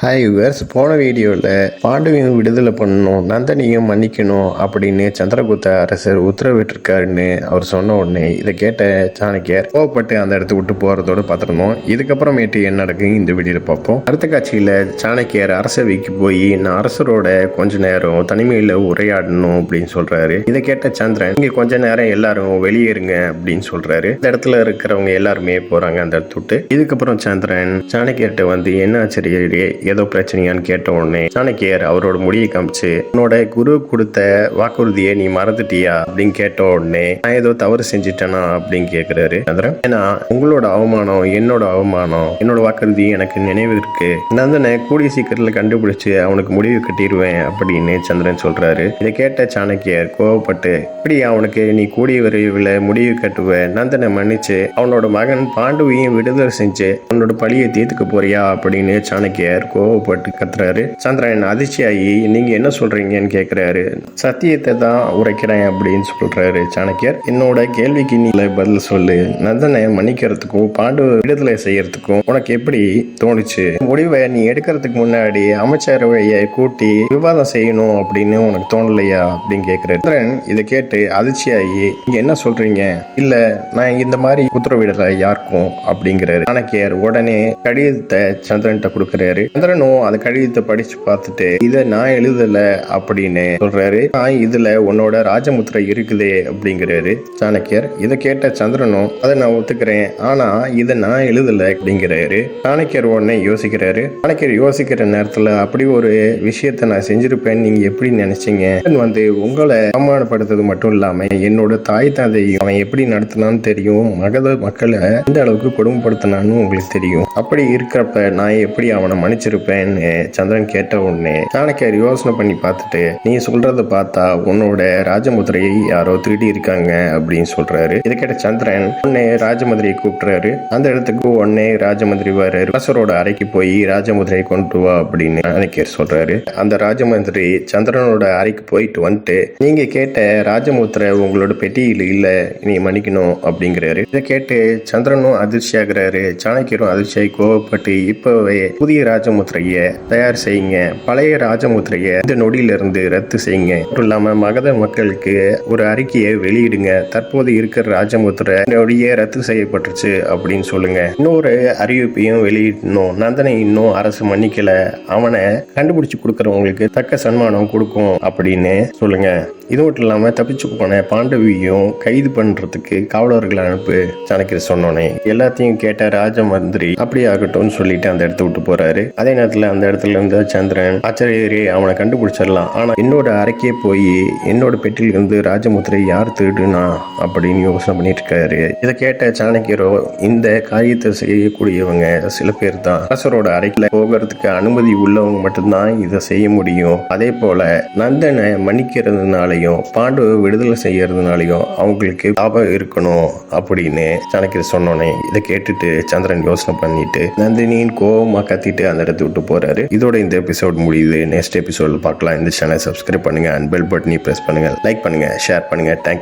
Hi viewers, போன வீடியோவில் பாண்டுவையும் விடுதலை பண்ணணும், நந்தனையும் மன்னிக்கணும் அப்படின்னு சந்திரகுப்த அரசர் உத்தரவிட்டிருக்காருன்னு அவர் சொன்ன உடனே இதை கேட்ட சாணக்கியர் கோவப்பட்டு அந்த இடத்த விட்டு போகிறதோடு பார்த்துருந்தோம். இதுக்கப்புறமேட்டு என்ன நடக்குன்னு இந்த வீடியோவில் பார்ப்போம். அடுத்த காட்சியில் சாணக்கியர் அரசவைக்கு போய் நான் அரசரோட கொஞ்ச நேரம் தனிமையில் உரையாடணும் அப்படின்னு சொல்கிறாரு. இதை கேட்ட சந்திரன் இங்கே கொஞ்ச நேரம் எல்லாரும் வெளியேறுங்க அப்படின்னு சொல்கிறாரு. இந்த இடத்துல இருக்கிறவங்க எல்லாருமே போகிறாங்க அந்த இடத்த விட்டு. இதுக்கப்புறம் சந்திரன் சாணக்கியர்கிட்ட வந்து என்ன ஆச்சரியே ஏதோ பிரச்சனையான்னு கேட்ட உடனே சாணக்கியர் அவரோட முடியை காமிச்சு உன்னோட குரு கொடுத்த வாக்குறுதியை நீ மறந்துட்டியா அப்படின்னு கேட்ட உடனே நான் ஏதோ தவறு செஞ்சுட்டேனா அப்படின்னு கேட்கிறாரு சந்திரன். ஏன்னா உங்களோட அவமானம் என்னோட அவமானம், என்னோட வாக்குறுதி எனக்கு நினைவு இருக்கு, நந்தனை கூடிய சீக்கிரத்துல கண்டுபிடிச்சு அவனுக்கு முடிவு கட்டிடுவேன் அப்படின்னு சந்திரன் சொல்றாரு. இதை கேட்ட சாணக்கியர் கோவப்பட்டு இப்படி அவனுக்கு நீ கூடிய விரைவில் முடிவு கட்டுவ, நந்தனை மன்னிச்சு அவனோட மகன் பாண்டுவையும் விடுதலை செஞ்சு அவனோட பழியை தீர்த்துக்க போறியா அப்படின்னு சாணக்கியர் கோவப்பட்டு கத்துறாரு. சந்திரன் அதிர்ச்சியாகி நீங்க என்ன சொல்றீங்கன்னு கேட்கிறாரு. சத்தியத்தை தான் உரைக்கிறேன் அப்படின்னு சொல்றாரு சாணக்கியர். என்னோட கேள்விக்கு நீ பதில் சொல்லு, நந்தனை மன்னிக்கிறதுக்கும் பாண்டு விடுதலை செய்யறதுக்கும் உனக்கு எப்படி தோணுச்சு? முடிவை நீ எடுக்கிறதுக்கு முன்னாடி அமைச்சரவையை கூட்டி விவாதம் செய்யணும் அப்படின்னு உனக்கு தோணலையா அப்படின்னு கேட்கிறாரு. சந்திரன் இதை கேட்டு அதிர்ச்சியாகி நீங்க என்ன சொல்றீங்க? இல்ல நான் இந்த மாதிரி உத்தரவிடல யாருக்கும் அப்படிங்கிறாரு. சாணக்கியர் உடனே கடிதத்தை சந்திரன்கிட்ட கொடுக்கிறாரு. சந்திரனும் அந்த கடிதத்தை படிச்சு பார்த்துட்டு இதை நான் எழுதல அப்படின்னு சொல்றாரு. இதுல உன்னோட ராஜமுத்திரை இருக்குதே அப்படிங்கிறாரு சாணக்கியர். இதை கேட்ட சந்திரனும் அதை நான் ஒத்துக்கிறேன், ஆனா இதை நான் எழுதல அப்படிங்கிறாரு. சாணக்கியர் உடனே யோசிக்கிறாரு. சாணக்கியர் யோசிக்கிற நேரத்துல அப்படி ஒரு விஷயத்த நான் செஞ்சிருப்பேன்னு நீங்க எப்படி நினைச்சீங்க? வந்து உங்களை அவமானப்படுத்துறது மட்டும் இல்லாம என்னோட தாய் தந்தையும் அவன் எப்படி நடத்தினான்னு தெரியும், மகத மக்களை எந்த அளவுக்கு கொடுமைப்படுத்தினான்னு உங்களுக்கு தெரியும். அப்படி இருக்கிறப்ப நான் எப்படி அவனை மன்னிச்சிருப்பேன்னு சந்திரன் கேட்ட உடனே சாணக்கியர் யோசனை பண்ணி பார்த்துட்டு நீ சொல்றத பார்த்தா உன்னோட ராஜமுதிரையை யாரோ திருடி இருக்காங்க அப்படின்னு சொல்றாரு. இதை கேட்ட சந்திரன் உடனே ராஜமுதிரையை கூப்பிடுறாரு. அந்த இடத்துக்கு உடனே ராஜமுதிரி வர்றாரு. அரசரோட அறைக்கு போய் ராஜமுதிரையை கொண்டு வா அப்படின்னு சாணக்கியர் சொல்றாரு. அந்த ராஜமந்திரி சந்திரனோட அறைக்கு போயிட்டு வந்துட்டு நீங்க கேட்ட ராஜமுத்திரை உங்களோட பெட்டியில் இல்ல, நீ மன்னிக்கணும் அப்படிங்கிறாரு. இதை கேட்டு சந்திரனும் அதிர்ச்சி ஆகுறாரு. சாணக்கியரும் அதிர்ச்சியாகி கோவப்பட்டு இப்பவே புதிய ராஜமுத்திரைய தயார் செய்யுங்க, பழைய ராஜமுத்திரைய இந்த நொடியிலிருந்து ரத்து செய்யுங்க, மட்டும் இல்லாம மகத மக்களுக்கு ஒரு அறிக்கையை வெளியிடுங்க, தற்போது இருக்கிற ராஜமுத்திரை நொடியே ரத்து செய்யப்பட்டுருச்சு அப்படின்னு சொல்லுங்க. இன்னொரு அறிவிப்பையும் வெளியிடணும், நந்தனை இன்னும் அரசு மன்னிக்கல, அவனை கண்டுபிடிச்சு கொடுக்கறவங்களுக்கு தக்க சன்மானம் கொடுக்கும் அப்படின்னு சொல்லுங்க. இது மட்டும் இல்லாம தப்பிச்சு போன பாண்டவியும் கைது பண்றதுக்கு காவலர்களை அனுப்பு சாணக்கியர் சொன்னோன்னே எல்லாத்தையும் கேட்ட ராஜமந்திரி அப்படி ஆகட்டும்னு சொல்லிட்டு அந்த இடத்த விட்டு போறாரு. அதே நேரத்துல அந்த இடத்துல இருந்து சந்திரன் ஆச்சரியரே அவனை கண்டுபிடிச்சிடலாம், ஆனா என்னோட அறைக்கே போய் என்னோட பெட்டில இருந்து ராஜமுத்திரை யார் திருடுனா அப்படின்னு யோசனை பண்ணிட்டு இருக்காரு. இதை கேட்ட சாணக்கியரோ இந்த காரியத்தை செய்யக்கூடியவங்க சில பேர் தான், அரசரோட அறைக்குள்ள போகிறதுக்கு அனுமதி உள்ளவங்க மட்டும்தான் இதை செய்ய முடியும். அதே போல நந்தனை மன்னிக்கிறதுனாலையும் பாண்டு விடுதலை செய்யறதுனாலையும் அவங்களுக்கு லாபம் இருக்கணும் அப்படின்னு சாணக்கியர் சொன்னோன்னே இதை கேட்டுட்டு சந்திரன் யோசனை பண்ணிட்டு நந்தினியின் கோவமா கத்திட்டு அந்த இடத்த விட்டு போறாரு. இதோட இந்த எபிசோட் முடியுது. நெக்ஸ்ட் எபிசோட் பார்க்கலாம். இந்த சேனல் சப்ஸ்கிரைப் பண்ணுங்க அண்ட் பெல் பட்டனை பிரஸ் பண்ணுங்க, லைக் பண்ணுங்க, ஷேர் பண்ணுங்க. தேங்க்யூ.